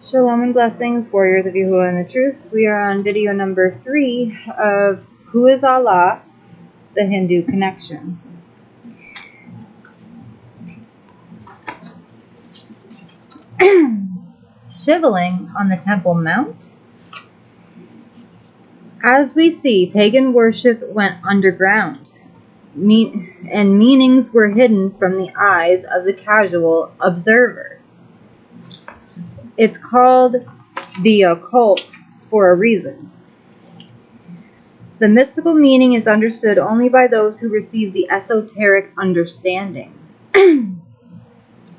Shalom and blessings, warriors of Yahuah and the truth. We are on video number 3 of Who is Allah, the Hindu connection. Shivaling on the Temple Mount. As we see, pagan worship went underground, and meanings were hidden from the eyes of the casual observer. It's called the occult for a reason. The mystical meaning is understood only by those who receive the esoteric understanding.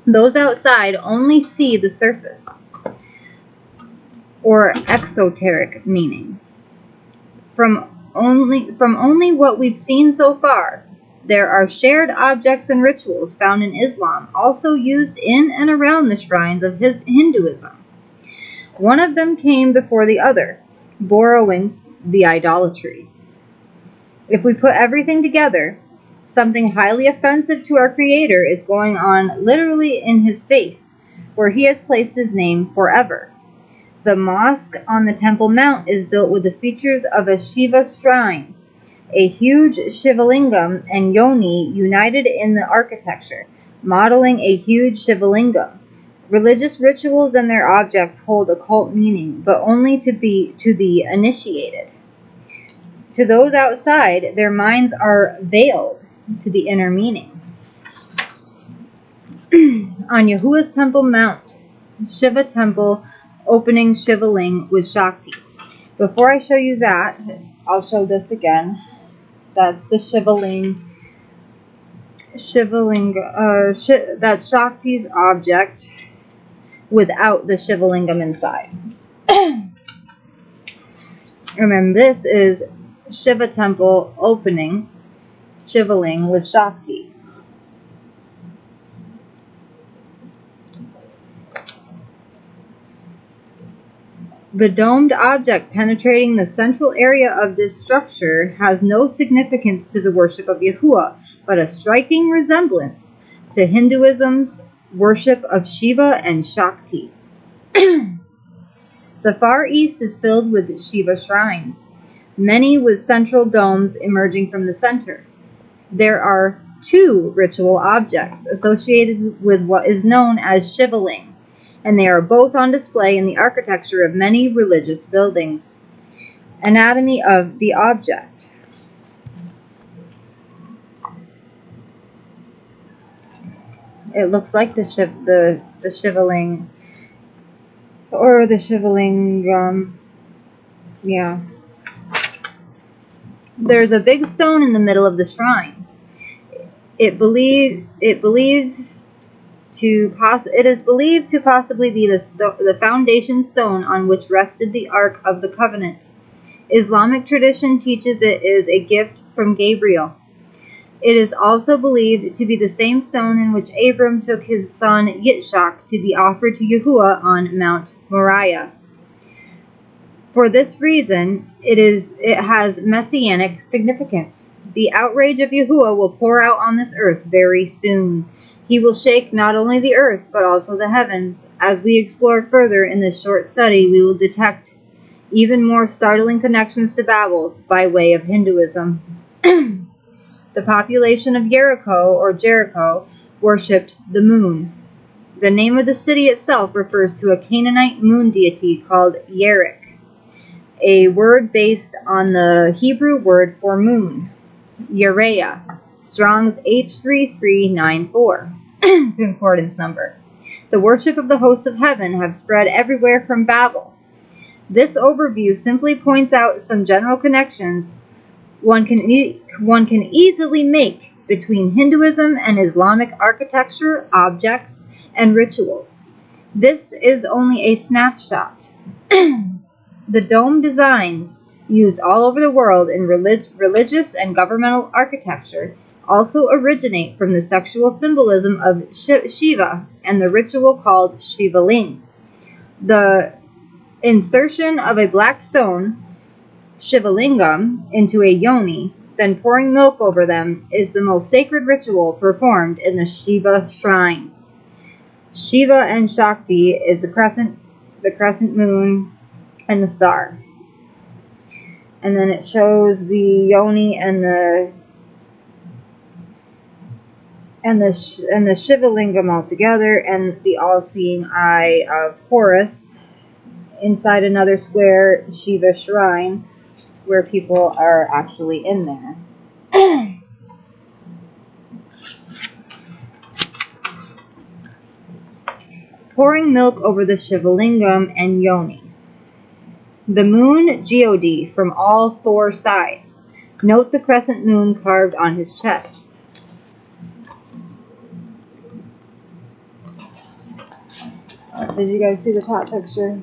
Those outside only see the surface, or exoteric meaning. From only what we've seen so far, there are shared objects and rituals found in Islam, also used in and around the shrines of Hinduism. One of them came before the other, borrowing the idolatry. If we put everything together, something highly offensive to our Creator is going on literally in His face, where He has placed His name forever. The mosque on the Temple Mount is built with the features of a Shiva shrine, a huge Shivalingam and Yoni united in the architecture, modeling a huge Shivalingam. Religious rituals and their objects hold occult meaning, but only to the initiated. To those outside, their minds are veiled to the inner meaning. On Yahuah's Temple Mount, Shiva Temple opening Shivaling with Shakti. Before I show you that, I'll show this again. That's the Shivaling. That's Shakti's object without the Shivalingam inside. And then this is Shiva Temple opening Shivaling with Shakti. The domed object penetrating the central area of this structure has no significance to the worship of Yahuah, but a striking resemblance to Hinduism's worship of Shiva and Shakti. The Far East is filled with Shiva shrines, many with central domes emerging from the center. There are 2 ritual objects associated with what is known as Shivaling, and they are both on display in the architecture of many religious buildings. Anatomy of the object. It looks like the Shivaling, or the Shivaling, yeah. There's a big stone in the middle of the shrine. It is believed to possibly be the foundation stone on which rested the Ark of the Covenant. Islamic tradition teaches it is a gift from Gabriel. It is also believed to be the same stone in which Abram took his son Yitzhak to be offered to Yahuah on Mount Moriah. For this reason, it has messianic significance. The outrage of Yahuah will pour out on this earth very soon. He will shake not only the earth, but also the heavens. As we explore further in this short study, we will detect even more startling connections to Babel by way of Hinduism. The population of Jericho worshipped the moon. The name of the city itself refers to a Canaanite moon deity called Yerik, a word based on the Hebrew word for moon, Yereah, Strong's H3394, concordance number. The worship of the hosts of heaven have spread everywhere from Babel. This overview simply points out some general connections one can easily make between Hinduism and Islamic architecture, objects, and rituals. This is only a snapshot. The dome designs used all over the world in religious and governmental architecture also originate from the sexual symbolism of Shiva and the ritual called Shivaling. The insertion of a black stone, Shivalingam, into a yoni, then pouring milk over them, is the most sacred ritual performed in the Shiva shrine. Shiva and Shakti is the crescent the crescent moon, and the star. And then it shows the yoni and the Shivalingam all together, and the all-seeing eye of Horus inside another square Shiva shrine where people are actually in there. Pouring milk over the Shivalingam and yoni. The moon geode from all four sides. Note the crescent moon carved on his chest. Did you guys see the top picture?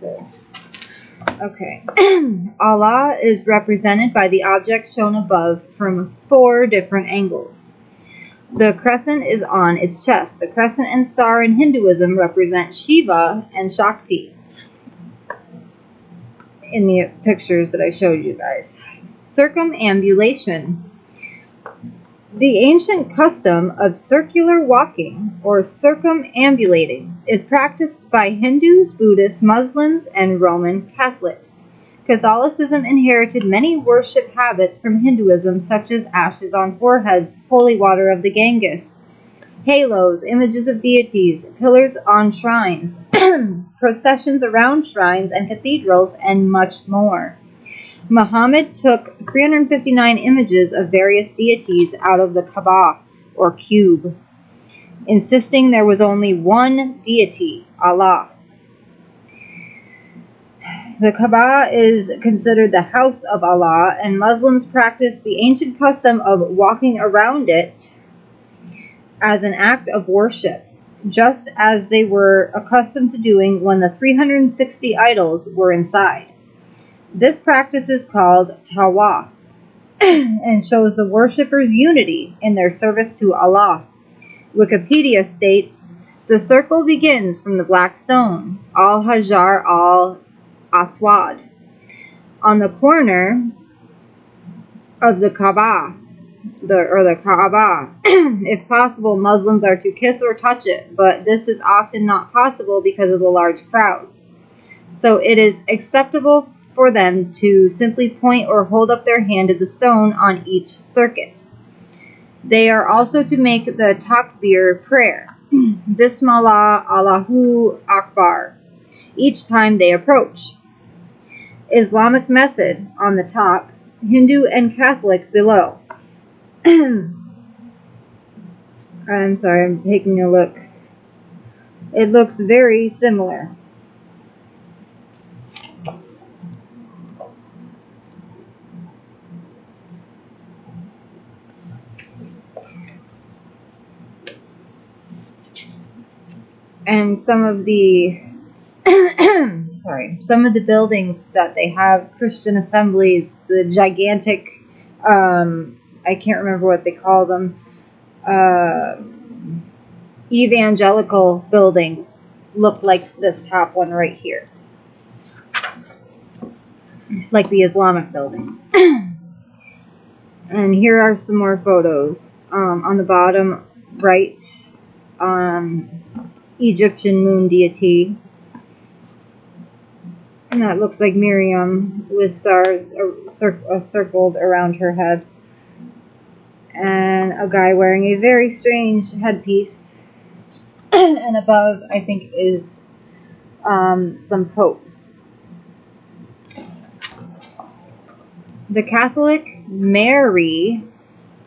Good. Okay. Allah is represented by the object shown above from 4 different angles. The crescent is on its chest. The crescent and star in Hinduism represent Shiva and Shakti in the pictures that I showed you guys. Circumambulation. The ancient custom of circular walking, or circumambulating, is practiced by Hindus, Buddhists, Muslims, and Roman Catholics. Catholicism inherited many worship habits from Hinduism, such as ashes on foreheads, holy water of the Ganges, halos, images of deities, pillars on shrines, processions around shrines and cathedrals, and much more. Muhammad took 359 images of various deities out of the Kaaba, or cube, insisting there was only one deity, Allah. The Kaaba is considered the house of Allah, and Muslims practice the ancient custom of walking around it as an act of worship, just as they were accustomed to doing when the 360 idols were inside. This practice is called tawaf and shows the worshippers' unity in their service to Allah. Wikipedia states, the circle begins from the black stone, al-Hajar al-Aswad, on the corner of the Kaaba, the Kaaba. If possible, Muslims are to kiss or touch it, but this is often not possible because of the large crowds. So it is acceptable for them to simply point or hold up their hand to the stone on each circuit. They are also to make the takbir prayer, Bismillah Allahu Akbar, each time they approach. Islamic method on the top, Hindu and Catholic below. I'm sorry, I'm taking a look. It looks very similar. And some of the some of the buildings that they have, Christian assemblies, the gigantic, I can't remember what they call them, evangelical buildings, look like this top one right here, like the Islamic building. And here are some more photos. On the bottom right, Egyptian moon deity, and that looks like Miriam with stars circled around her head, and a guy wearing a very strange headpiece. And above, I think, is some popes. The Catholic Mary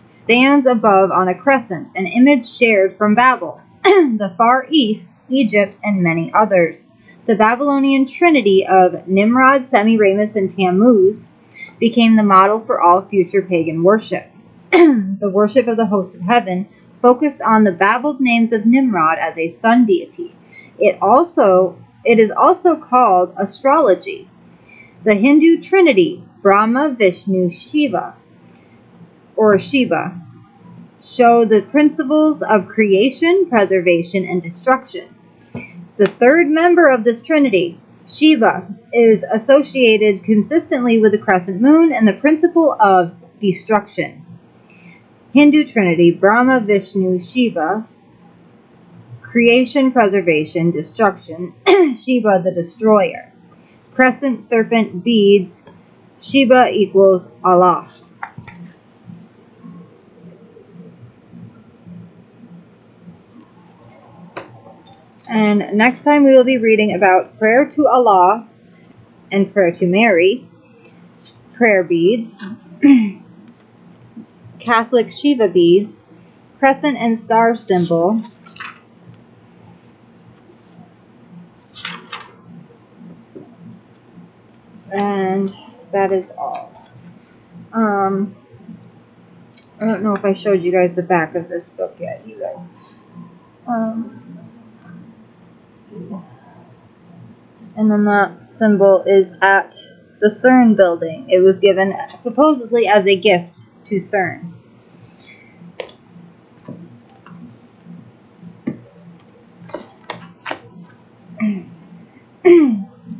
stands above on a crescent, an image shared from Babel, the Far East, Egypt, and many others. The Babylonian trinity of Nimrod, Semiramis, and Tammuz became the model for all future pagan worship. The worship of the host of heaven focused on the babbled names of Nimrod as a sun deity. It is also called astrology. The Hindu trinity, Brahma, Vishnu, Shiva, or Shiva, show the principles of creation, preservation, and destruction. The third member of this trinity, Shiva, is associated consistently with the crescent moon and the principle of destruction. Hindu trinity, Brahma, Vishnu, Shiva, Creation, preservation, destruction, Shiva the destroyer. Crescent serpent beads, Shiva equals Allah. And next time we will be reading about prayer to Allah and prayer to Mary, prayer beads, Catholic Shiva beads, crescent and star symbol, and that is all. I don't know if I showed you guys the back of this book yet either. And then that symbol is at the CERN building. It was given supposedly as a gift to CERN.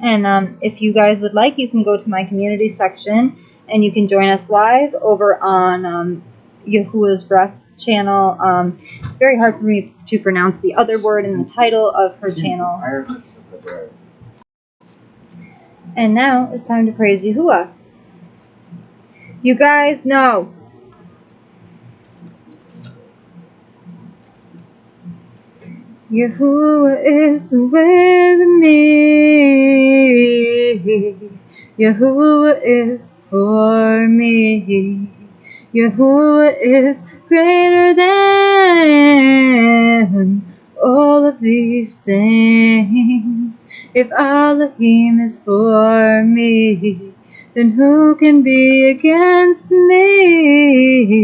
And if you guys would like, you can go to my community section and you can join us live over on Yahuah's Breath channel. It's very hard for me to pronounce the other word in the title of her channel. And now it's time to praise Yahuah. You guys know. Yahuah is with me. Yahuah is for me. Yahuah is greater than all of these things. If Elohim is for me, then who can be against me?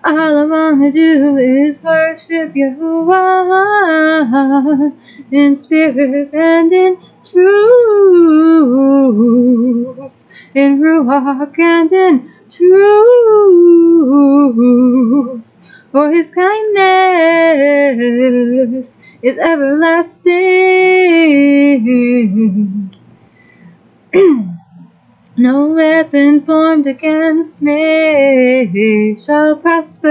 All I wanna do is worship Yahuah in spirit and in truth, in ruach and in truth. For his kindness is everlasting. No weapon formed against me shall prosper.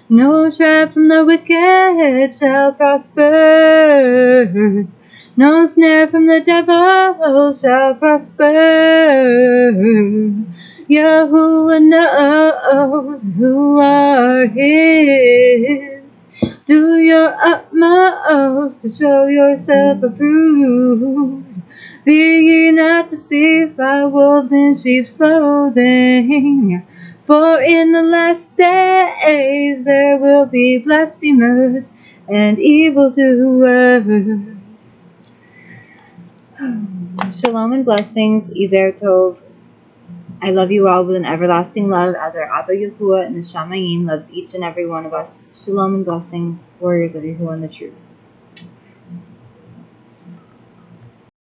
No trap from the wicked shall prosper. No snare from the devil shall prosper. Yahuah knows who are his. Do your utmost to show yourself approved. Be ye not deceived by wolves in sheep's clothing. For in the last days there will be blasphemers and evildoers. Shalom and blessings, Iver Tov. I love you all with an everlasting love as our Abba Yahuah and the Shamayim loves each and every one of us. Shalom and blessings, warriors of Yahuah and the truth.